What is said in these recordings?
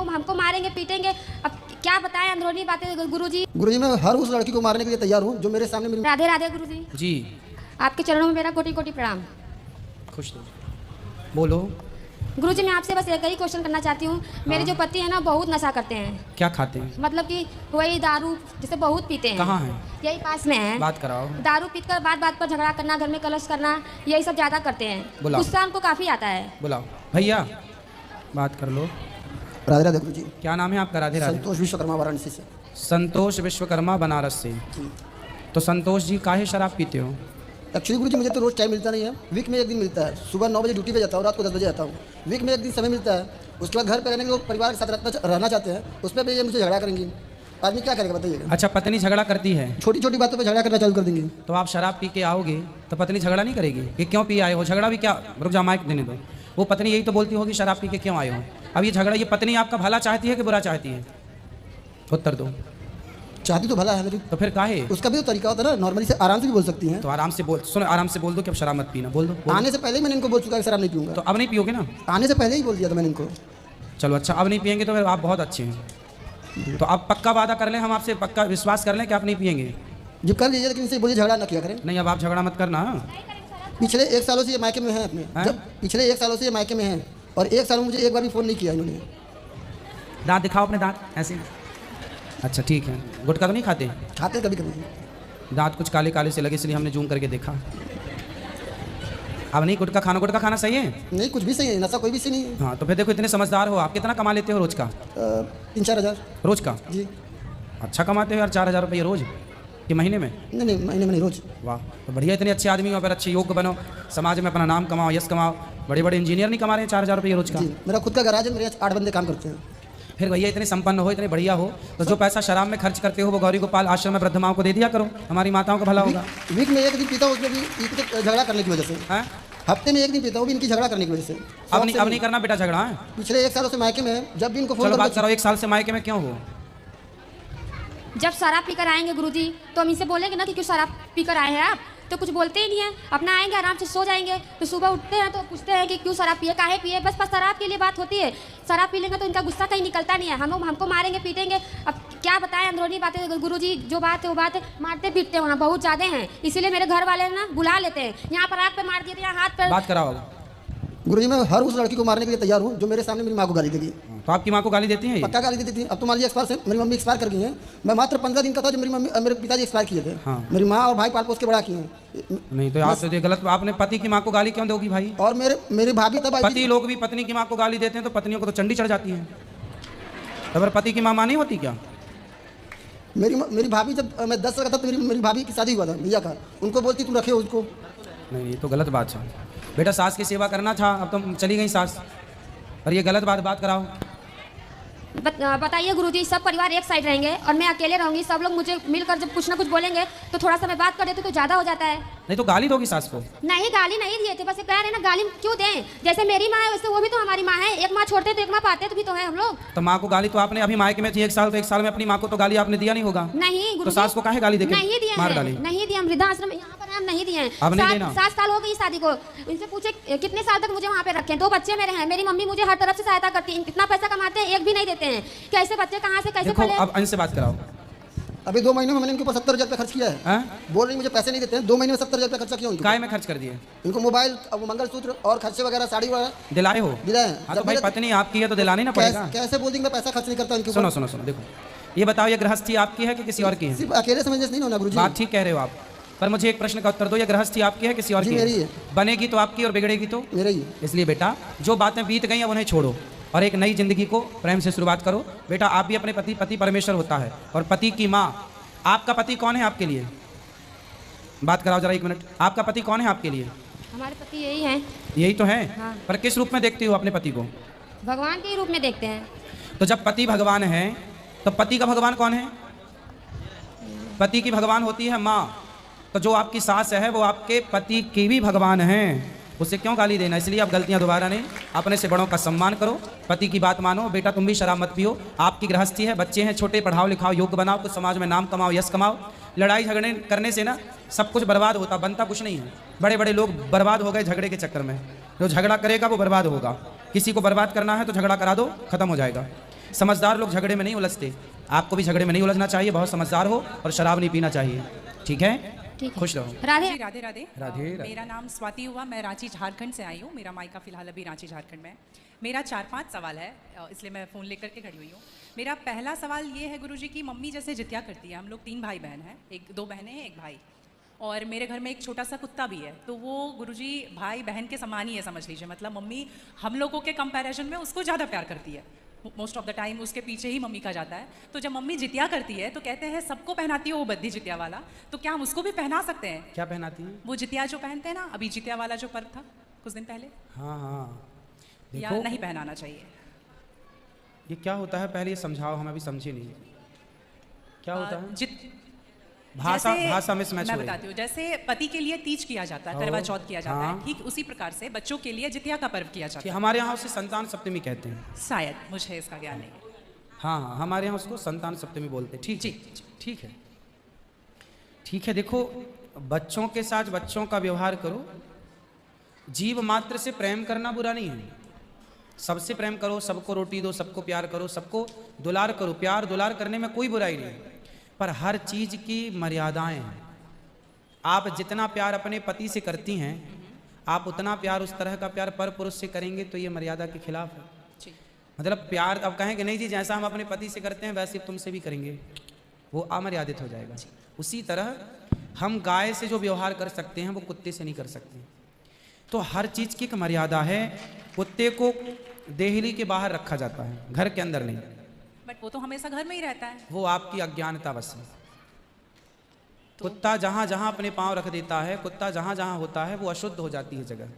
हमको मारेंगे पीटेंगे। अब क्या बताएं अंदरूनी बातें गुरुजी। गुरुजी मैं हर उस लड़की को मारने के लिए तैयार हूँ जो मेरे सामने मेरी। राधे राधे गुरुजी। जी आपके चरणों में मेरा कोटि कोटि प्रणाम। खुश रहो, बोलो। गुरुजी मैं आपसे बस एक ही क्वेश्चन करना चाहती हूँ। मेरे जो पति है ना बहुत नशा करते हैं। क्या खाते हैं? मतलब कि वही दारू जैसे बहुत पीते हैं। कहाँ है? यही पास में है। बात कराओ। दारू पीकर बात बात पर झगड़ा करना, घर में कलश करना, यही सब ज्यादा करते हैं। गुस्सा उनको काफी आता है। बुलाओ भैया, बात कर लो। राधे राधे गुरुजी। क्या नाम है आपका? राधे राधे। संतोष विश्वकर्मा वाराणसी से। संतोष विश्वकर्मा बनारस से। तो संतोष जी काहे शराब पीते हो? एक्चुअली गुरुजी मुझे तो रोज टाइम मिलता नहीं है। वीक में एक दिन मिलता है। सुबह 9 बजे ड्यूटी पे जाता हूँ, रात को 10 बजे आता हूँ। वीक में एक दिन समय मिलता है। उसके बाद घर पे रहने के लोग परिवार के साथ रहना चाहते हैं, उस पर भी ये मुझे झगड़ा करेंगे। आदमी क्या करेगा बताइएगा? अच्छा, पत्नी झगड़ा करती है? छोटी छोटी बातों पर झगड़ा करना चालू कर देंगे। तो आप शराब पी के आओगे तो पत्नी झगड़ा नहीं करेगी कि क्यों पी आए हो? झगड़ा भी क्या, रुक जा माइक देने दो। वो पत्नी यही तो बोलती होगी शराब पी के क्यों आए हो। अब ये झगड़ा, ये पत्नी आपका भला चाहती है कि बुरा चाहती है? उत्तर दो। चाहती तो भला है मेरी। तो फिर काहे? उसका भी तो तरीका होता है ना, नॉर्मली से आराम से भी बोल सकती हैं। तो आराम से बोल, सुनो, आराम से बोल दो कि अब शराब मत पीना। बोल दो। आने से पहले ही मैंने इनको बोल चुका है शराब नहीं पीऊंगा। तो अब नहीं पियोगे ना? आने से पहले ही बोल दिया था मैंने इनको। चलो अच्छा, अब नहीं पियेंगे तो फिर आप बहुत अच्छे हैं। तो आप पक्का वादा कर लें, हम आपसे पक्का विश्वास कर लें कि आप नहीं पियेंगे? जब कर लीजिए, लेकिन इनसे बोलिए झगड़ा ना किया करें। नहीं, अब आप झगड़ा मत करना। पिछले 1 सालों से ये मायके में है अपने। जब पिछले 1 सालों से ये मायके में है और 1 साल में मुझे एक बार भी फ़ोन नहीं किया इन्होंने। दांत दिखाओ अपने, दांत ऐसे। अच्छा ठीक है। गुटखा तो नहीं खाते? खाते कभी कभी। दांत कुछ काले काले से लगे इसलिए हमने जूम करके देखा। अब नहीं गुटखा खाना, गुटखा खाना सही है? नहीं, कुछ भी सही है, नशा कोई भी सही नहीं है। हाँ तो फिर देखो, इतने समझदार हो आप। कितना कमा लेते हो रोज का? 3-4 हज़ार रोज का? जी। अच्छा कमाते हो यार, 4,000 रुपये रोज कि महीने में? नहीं, महीने में नहीं, रोज। वाह, तो बढ़िया। इतने अच्छे आदमी हो, फिर अच्छे योग्य बनो, समाज में अपना नाम कमाओ, यश कमाओ। बड़े बड़े इंजीनियर नहीं कमा रहे हैं 4,000 रुपये रोज का? मेरा खुद का गैराज है, मेरे 8 बंदे काम करते हैं। फिर भैया इतने संपन्न हो, इतने बढ़िया हो, तो जो पैसा शराब में खर्च करते हो वो गौरी गोपाल आश्रम में वृद्ध माओं को दे दिया करो, हमारी माताओं का भला होगा। वीक में एक दिन पीता हूँ, उसमें भी इनके झगड़ा करने की वजह से। हैं? हफ्ते में एक दिन पीता हूँ, भी इनकी झगड़ा करने की वजह से। अब नहीं करना बेटा झगड़ा है। पिछले 1 सालों से मायके में है, जब भी इनको फोन चलो बात करो, 1 साल से मायके में क्यों हो? जब शराब पीकर आएंगे गुरुजी तो हम इनसे बोलेंगे ना कि क्यों शराब पीकर आए हैं आप, तो कुछ बोलते ही नहीं है। अपना आएंगे आराम से सो जाएंगे, तो सुबह उठते हैं तो पूछते हैं कि क्यों शराब पिए, काहे पिए। बस शराब के लिए बात होती है। शराब पी लेंगे तो इनका गुस्सा कहीं निकलता नहीं है। हमको मारेंगे पीटेंगे। अब क्या बताएं अंदरूनी बातें गुरुजी। जो बात है वो बात है, मारते पीटते वहाँ बहुत ज़्यादा हैं, इसीलिए मेरे घर वाले ना बुला लेते हैं। यहाँ पर आँख पे मार दिए थे, यहाँ हाथ पे। बात कराओ। गुरुजी मैं हर उस लड़की को मारने के लिए तैयार हूँ जो मेरे सामने मेरी माँ को गाली देगी। तो आपकी माँ को गाली देती हैं? पक्का गाली देती थी। अब तो मान लीजिए एक्सपायर से मेरी मम्मी एक्सपायर कर गई हैं। मैं मात्र 15 दिन का था जब मेरे पिताजी एक्सपायर किए थे। हाँ। मेरी माँ और भाई पाल पोस के बड़ा किए हैं। नहीं तो आप तो ये गलत, आपने पति की माँ को गाली क्यों दोगी भाई? और मेरी भाभी तब पति लोग भी पत्नी की माँ को गाली देते हैं तो पत्नियों को तो चंडी चढ़ जाती है। तो फिर पति की माँ नहीं होती क्या? मेरी भाभी, जब मैं 10 साल का था तो मेरी भाभी की शादी हुआ था भैया का, उनको बोलती तुम रखे हो उसको। नहीं, ये तो गलत बात है बेटा। सास की सेवा करना था, अब तो चली गई सास, और ये गलत बात कराओ। बताइए गुरुजी, सब परिवार एक साइड रहेंगे और मैं अकेले रहूंगी। सब लोग मुझे मिलकर जब कुछ ना कुछ बोलेंगे तो थोड़ा सा मैं बात कर देती तो ज़्यादा हो जाता है। नहीं तो गाली दोगी सास को? नहीं, गाली नहीं दिए थे, बस कह रहे ना गाली क्यों दें। जैसे मेरी माँ है वैसे वो भी तो हमारी माँ है। एक माँ छोड़ते तो एक माँ पाते तो भी तो है हम लोग। तो माँ को गाली तो आपने, अभी मायके में थी 1 साल, तो 1 साल में अपनी माँ को तो गाली आपने दिया नहीं होगा? नहीं तो सास को काहे गाली देके नहीं दिए, मार डाली? नहीं दिए, हम वृद्धाश्रम यहाँ पर हम नहीं दिए। अब नहीं देना। 7 साल हो गई शादी को। इनसे पूछे कितने साल तक मुझे वहाँ पे रखे। 2 बच्चे मेरे हैं। मेरी मम्मी मुझे हर तरफ से सहायता करती है। इतना पैसा कमाते हैं, एक भी नहीं देते हैं। कैसे बच्चे कहाँ से कैसे पले? अब इनसे बात कराओ। अभी 2 महीने में मैंने इनके ऊपर 70,000 रुपये खर्च किया है। बोल रही मुझे पैसे नहीं देते हैं। 2 महीने में 70,000 रुपये खर्चा किया उनको। काय में खर्च कर दिए? इनको मोबाइल, मंगलसूत्र और खर्चे वगैरह, साड़ी वगैरह दिलाए हो? दिलाए। हाँ तो भाई पत्नी आपकी है तो दिलानी ना पड़ेगा। कैसे बोल देंगे, मैं पैसा खर्च नहीं करता इनके ऊपर। सुनो देखो, ये बताओ, ये गृहस्थी आपकी है कि किसी और की है? सिर्फ अकेले समझने से नहीं होना गुरुजी। बात ठीक कह रहे हो आप, पर मुझे एक प्रश्न का उत्तर दो। ये गृहस्थी आपकी है किसी और की? मेरी है। बनेगी तो आपकी और बिगड़ेगी तो मेरा ही। इसलिए बेटा, जो बातें बीत गई अब उन्हें छोड़ो और एक नई जिंदगी को प्रेम से शुरुआत करो। बेटा आप भी अपने पति परमेश्वर होता है, और पति की माँ। आपका पति कौन है आपके लिए? बात कराओ जरा 1 मिनट। आपका पति कौन है आपके लिए? हमारे पति यही हैं। यही तो है। हाँ। पर किस रूप में देखती हो अपने पति को? भगवान के ही रूप में देखते हैं। तो जब पति भगवान है तो पति का भगवान कौन है? पति की भगवान होती है माँ। तो जो आपकी सास है वो आपके पति की भी भगवान है। उससे क्यों गाली देना? इसलिए आप गलतियां दोबारा नहीं। अपने से बड़ों का सम्मान करो, पति की बात मानो। बेटा तुम भी शराब मत पियो। आपकी गृहस्थी है, बच्चे हैं छोटे, पढ़ाओ लिखाओ, योग्य बनाओ, कुछ समाज में नाम कमाओ, यश कमाओ। लड़ाई झगड़े करने से ना सब कुछ बर्बाद होता, बनता कुछ नहीं है। बड़े बड़े लोग बर्बाद हो गए झगड़े के चक्कर में। जो झगड़ा करेगा वो बर्बाद होगा। किसी को बर्बाद करना है तो झगड़ा करा दो, खत्म हो जाएगा। समझदार लोग झगड़े में नहीं उलझते, आपको भी झगड़े में नहीं उलझना चाहिए, बहुत समझदार हो और शराब नहीं पीना चाहिए, ठीक है? ठीक है। खुश रहो। राधे जी, राधे राधे। राधे। मेरा नाम स्वाति हुआ, मैं रांची झारखंड से आई हूँ। मेरा मायका फिलहाल अभी रांची झारखंड में है। मेरा 4-5 सवाल है, इसलिए मैं फ़ोन लेकर के खड़ी हुई हूँ। मेरा पहला सवाल ये है गुरुजी की मम्मी जैसे जित्या करती है, हम लोग 3 भाई बहन हैं, 2 बहनें हैं, 1 भाई, और मेरे घर में एक छोटा सा कुत्ता भी है। तो वो गुरुजी भाई बहन के समान ही है, समझ लीजिए। मतलब मम्मी हम लोगों के कंपैरिजन में उसको ज़्यादा प्यार करती है, मोस्ट ऑफ द टाइम उसके पीछे ही मम्मी का जाता है। तो जब मम्मी जित्या करती है तो कहते हैं सबको पहनाती है वो बद्धी जित्या वाला, तो क्या हम उसको भी पहना सकते हैं? क्या पहनाती हैं? वो जित्या जो पहनते हैं ना, अभी जित्या वाला जो पर्व था कुछ दिन पहले, हाँ हाँ, या देखो नहीं पहनाना चाहिए? ये क्या होता है, पहले ये समझाओ, हम अभी समझे नहीं क्या होता है। भाषा भाषा में मैं बताती हूँ। जैसे पति के लिए तीज किया जाता है, करवा चौथ किया जाता हाँ। है, ठीक उसी प्रकार से बच्चों के लिए जित्या का पर्व किया जाता कि है। हमारे यहाँ उसे संतान सप्तमी कहते हैं। शायद, मुझे इसका ज्ञान नहीं है। हाँ हाँ, हमारे यहाँ उसको संतान सप्तमी बोलते हैं। ठीक जी, है, ठीक है, ठीक है। देखो, बच्चों के साथ बच्चों का व्यवहार करो, जीव मात्र से प्रेम करना बुरा नहीं है। सबसे प्रेम करो, सबको रोटी दो, सबको प्यार करो, सबको दुलार करो। प्यार दुलार करने में कोई बुराई नहीं है, पर हर चीज की मर्यादाएं हैं। आप जितना प्यार अपने पति से करती हैं, आप उतना प्यार, उस तरह का प्यार पर पुरुष से करेंगे तो ये मर्यादा के खिलाफ है। जी। मतलब प्यार अब कहें कि नहीं जी, जैसा हम अपने पति से करते हैं वैसे तुमसे भी करेंगे, वो अमर्यादित हो जाएगा। उसी तरह हम गाय से जो व्यवहार कर सकते हैं वो कुत्ते से नहीं कर सकते। तो हर चीज की एक मर्यादा है। कुत्ते को देहली के बाहर रखा जाता है, घर के अंदर नहीं। बट वो तो हमेशा घर में ही रहता है। वो आपकी अज्ञानता बस है। कुत्ता जहां जहां अपने पांव रख देता है, कुत्ता जहां जहां होता है, वो अशुद्ध हो जाती है जगह।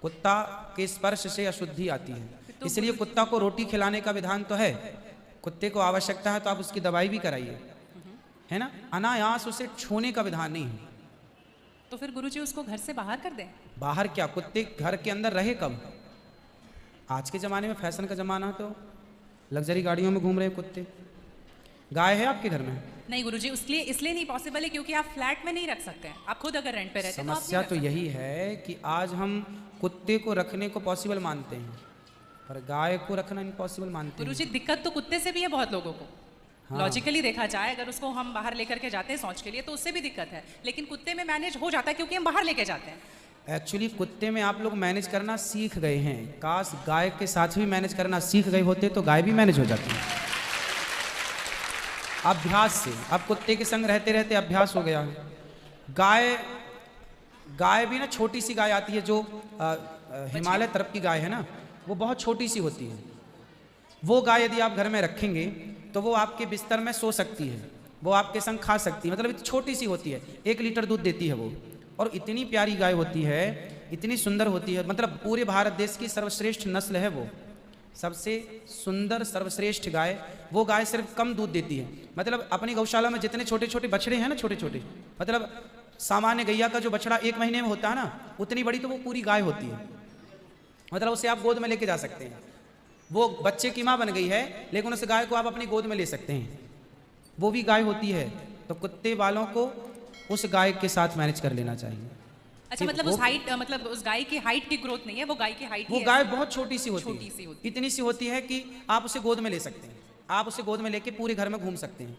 कुत्ता के स्पर्श से अशुद्धि आती है, इसलिए कुत्ता को रोटी खिलाने का विधान तो है। कुत्ते को आवश्यकता है तो आप उसकी दवाई भी कराइए, है ना। अनायास उसे छूने का विधान नहीं है। तो फिर गुरुजी उसको घर से बाहर कर दें? बाहर क्या, कुत्ते घर के अंदर रहे कब? आज के ज़माने में फैशन का ज़माना है, तो लग्जरी गाड़ियों में घूम रहे हैं कुत्ते। गाय है आपके घर में? नहीं गुरुजी, उसके इसलिए नहीं पॉसिबल है क्योंकि आप फ्लैट में नहीं रख सकते हैं। आप खुद अगर रेंट पे रहते हैं तो आप समस्या नहीं तो रख यही है कि आज हम कुत्ते को रखने को पॉसिबल मानते हैं, पर गाय को रखना इम्पॉसिबल मानते हैं। गुरुजी दिक्कत तो कुत्ते से भी है बहुत लोगों को। हाँ। लॉजिकली देखा जाए, अगर उसको हम बाहर लेकर के जाते हैं शौच के लिए तो उससे भी दिक्कत है, लेकिन कुत्ते में मैनेज हो जाता है क्योंकि हम बाहर लेके जाते हैं। एक्चुअली कुत्ते में आप लोग मैनेज करना सीख गए हैं। काश गाय के साथ भी मैनेज करना सीख गए होते तो गाय भी मैनेज हो जाती है अभ्यास से। अब कुत्ते के संग रहते रहते अभ्यास हो गया है। गाय भी ना, छोटी सी गाय आती है जो हिमालय तरफ की गाय है ना, वो बहुत छोटी सी होती है। वो गाय यदि आप घर में रखेंगे तो वो आपके बिस्तर में सो सकती है, वो आपके संग खा सकती है। मतलब छोटी सी होती है, 1 लीटर दूध देती है वो, और इतनी प्यारी गाय होती है, इतनी सुंदर होती है। मतलब पूरे भारत देश की सर्वश्रेष्ठ नस्ल है वो, सबसे सुंदर सर्वश्रेष्ठ गाय। वो गाय सिर्फ कम दूध देती है। मतलब अपनी गौशाला में जितने छोटे छोटे बछड़े हैं ना, छोटे छोटे, मतलब सामान्य गैया का जो बछड़ा 1 महीने में होता है ना, उतनी बड़ी तो वो पूरी गाय होती है। मतलब उसे आप गोद में लेके जा सकते हैं। वो बच्चे की माँ बन गई है, लेकिन उस गाय को आप अपनी गोद में ले सकते हैं, वो भी गाय होती है। तो कुत्ते वालों को उस गाय के साथ मैनेज कर लेना चाहिए। अच्छा, मतलब उस हाइट, मतलब उस गाय की हाइट की ग्रोथ नहीं है, वो गाय की हाइट, वो गाय बहुत छोटी सी होती छोटी सी है, होती है। इतनी सी होती है कि आप उसे गोद में ले सकते हैं, आप उसे गोद में लेके पूरे घर में घूम सकते हैं।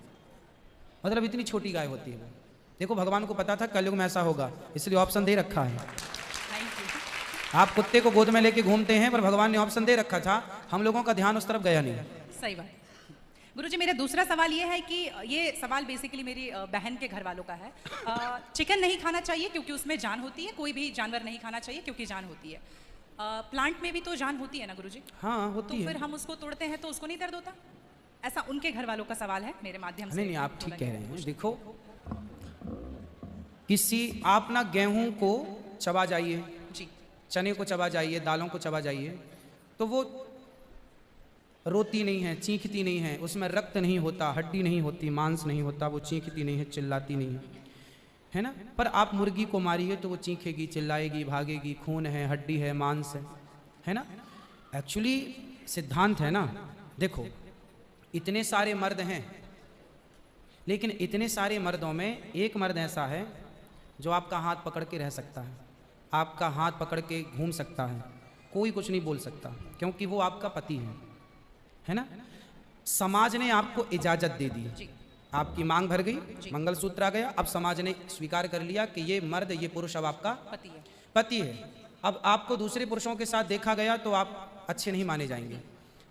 मतलब इतनी छोटी गाय होती है वो। देखो, भगवान को पता था कलयुग में ऐसा होगा, इसलिए ऑप्शन दे रखा है। आप कुत्ते को गोद में लेके घूमते हैं, पर भगवान ने ऑप्शन दे रखा था, हम लोगों का ध्यान उस तरफ गया नहीं। सही बात। गुरुजी, मेरा दूसरा सवाल ये है कि ये सवाल बेसिकली मेरी बहन के घर वालों का है। चिकन नहीं खाना चाहिए क्योंकि उसमें जान होती है, कोई भी जानवर नहीं खाना चाहिए क्योंकि जान होती है। प्लांट में भी तो जान होती है ना गुरुजी? हाँ, होती तो है। फिर हम उसको तोड़ते हैं तो उसको नहीं दर्द होता? ऐसा उनके घर वालों का सवाल है, मेरे माध्यम से। नहीं, आप ठीक कह रहे हैं। देखो, आप ना गेहूं को चबा जाइए, जी, चने को चबा जाइए, दालों को चबा जाइए, तो वो रोती नहीं है, चीखती नहीं है, उसमें रक्त नहीं होता, हड्डी नहीं होती, मांस नहीं होता, वो चीखती नहीं है, चिल्लाती नहीं है ना। पर आप मुर्गी को मारिए तो वो चीखेगी, चिल्लाएगी, भागेगी, खून है, हड्डी है, मांस है ना। एक्चुअली सिद्धांत है ना। देखो, इतने सारे मर्द हैं, लेकिन इतने सारे मर्दों में एक मर्द ऐसा है जो आपका हाथ पकड़ के रह सकता है, आपका हाथ पकड़ के घूम सकता है, कोई कुछ नहीं बोल सकता, क्योंकि वो आपका पति है। है ना। समाज ने आपको इजाजत दे दी, जी आपकी मांग भर गई, मंगलसूत्र आ गया, अब समाज ने स्वीकार कर लिया कि ये मर्द, ये पुरुष अब आपका पति है। पति है। अब आपको दूसरे पुरुषों के साथ देखा गया तो आप अच्छे नहीं माने जाएंगे।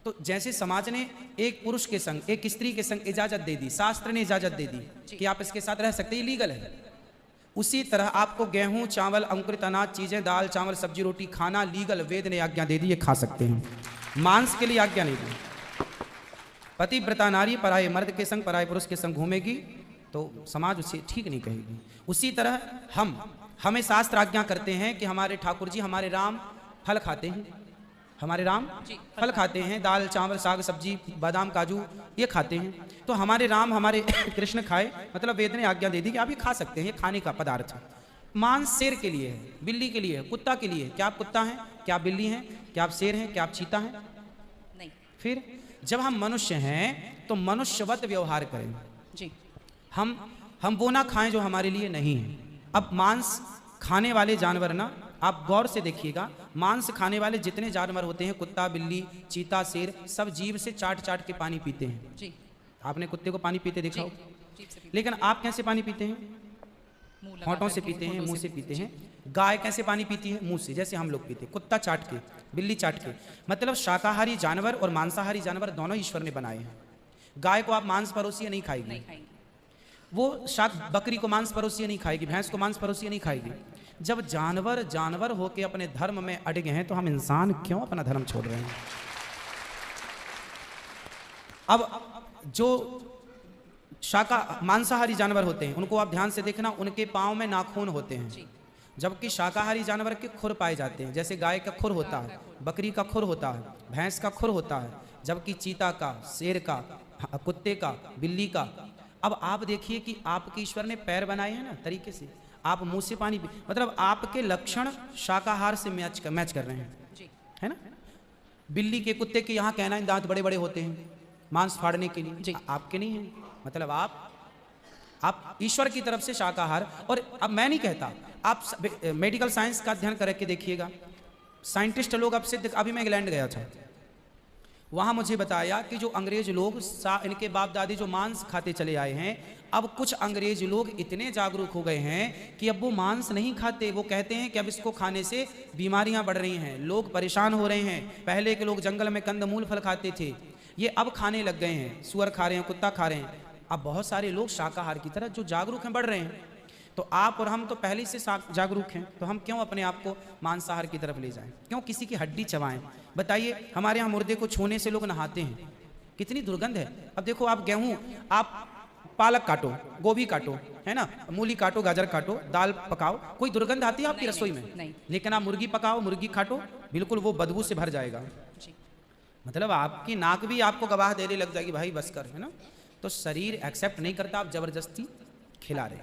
तो जैसे समाज ने एक पुरुष के संग, एक स्त्री के संग इजाजत दे दी, शास्त्र ने इजाजत दे दी कि आप इसके साथ रह सकते, ये लीगल है, उसी तरह आपको गेहूं, चावल, अंकुरित अनाज चीजें, दाल, चावल, सब्जी, रोटी खाना लीगल, वेद ने आज्ञा दे दी, ये खा सकते हैं। मांस के लिए आज्ञा नहीं दी। पतिव्रता नारी पराये मर्द के संग, पराये पुरुष के संग घूमेगी तो समाज उसे ठीक नहीं कहेगी। उसी तरह हमें शास्त्र आज्ञा करते हैं कि हमारे ठाकुर जी, हमारे राम फल खाते हैं, हमारे राम फल खाते हैं, दाल, चावल, साग, सब्जी, बादाम, काजू ये खाते हैं। तो हमारे राम, हमारे कृष्ण खाए, मतलब वेद ने आज्ञा दे दी कि आप ये खा सकते हैं, ये खाने का पदार्थ है। मांस शेर के लिए है, बिल्ली के लिए है, कुत्ता के लिए है। क्या आप कुत्ता हैं? क्या आप बिल्ली हैं? क्या आप शेर हैं? क्या आप चीता हैं? नहीं। फिर जब हम मनुष्य हैं तो मनुष्यवत व्यवहार करें। जी हम वो ना खाएं जो हमारे लिए नहीं है। अब मांस खाने वाले जानवर ना, आप गौर से देखिएगा, मांस खाने वाले जितने जानवर होते हैं, कुत्ता, बिल्ली, चीता, शेर, सब जीभ से चाट चाट के पानी पीते हैं। जी आपने कुत्ते को पानी पीते देखा हो? जीभ से भी लेकिन आप कैसे पानी पीते हैं? मुंह लगा होंठों से करके, पीते हैं, होठों मुंह से से पीते हैं। गाय कैसे पानी पीती है? मुंह से, जैसे हम लोग पीते, कुत्ता चाट के, बिल्ली चाट के। मतलब शाकाहारी जानवर और मांसाहारी जानवर दोनों ईश्वर ने बनाए हैं। गाय को आप मांस परोसिए नहीं खाएगी, नहीं खाएंगे। वो बकरी को मांस परोसिए नहीं खाएगी, भैंस को मांस परोसिए नहीं खाएगी। जब जानवर जानवर होके अपने धर्म में अड़ गए हैं तो हम इंसान क्यों अपना धर्म छोड़ रहे हैं? अब जो मांसाहारी जानवर होते हैं उनको आप ध्यान से देखना, उनके पाँव में नाखून होते हैं, जबकि शाकाहारी जानवर के खुर पाए जाते हैं। जैसे गाय का खुर होता है, बकरी का खुर होता है, भैंस का खुर होता है, जबकि चीता का, शेर का, कुत्ते का, बिल्ली का। अब आप देखिए कि आपके ईश्वर ने पैर बनाए हैं ना तरीके से, आप मुंह से पानी मतलब आपके लक्षण शाकाहार से मैच कर रहे हैं, है ना। बिल्ली के, कुत्ते के यहाँ कहना दांत बड़े बड़े होते हैं मांस फाड़ने के लिए, आपके नहीं है। मतलब आप ईश्वर की तरफ से शाकाहार। और अब मैं नहीं कहता, आप मेडिकल साइंस का अध्ययन करके देखिएगा, साइंटिस्ट लोग अब सिद्ध, अभी मैं इंग्लैंड गया था, वहाँ मुझे बताया कि जो अंग्रेज लोग इनके बाप दादी जो मांस खाते चले आए हैं, अब कुछ अंग्रेज लोग इतने जागरूक हो गए हैं कि अब वो मांस नहीं खाते। वो कहते हैं कि अब इसको खाने से बीमारियां बढ़ रही हैं, लोग परेशान हो रहे हैं। पहले के लोग जंगल में कंदमूल फल खाते थे, ये अब खाने लग गए हैं, सुअर खा रहे हैं, कुत्ता खा रहे हैं। अब बहुत सारे लोग शाकाहार की तरह जो जागरूक हैं बढ़ रहे हैं। तो आप और हम तो पहले से जागरूक हैं, तो हम क्यों अपने आप को मांसाहार की तरफ ले जाएं? क्यों किसी की हड्डी चबाएं? बताइए, हमारे यहाँ मुर्दे को छूने से लोग नहाते हैं, कितनी दुर्गंध है। अब देखो, आप गेहूं, आप पालक काटो, गोभी काटो, है ना, मूली काटो, गाजर काटो, दाल पकाओ, कोई दुर्गंध आती है आपकी रसोई में? नहीं। लेकिन आप मुर्गी पकाओ, मुर्गी काटो, बिल्कुल वो बदबू से भर जाएगा। मतलब आपकी नाक भी आपको गवाह देने लग जाएगी, भाई बस कर, है ना। तो शरीर एक्सेप्ट नहीं करता, आप जबरदस्ती खिला रहे।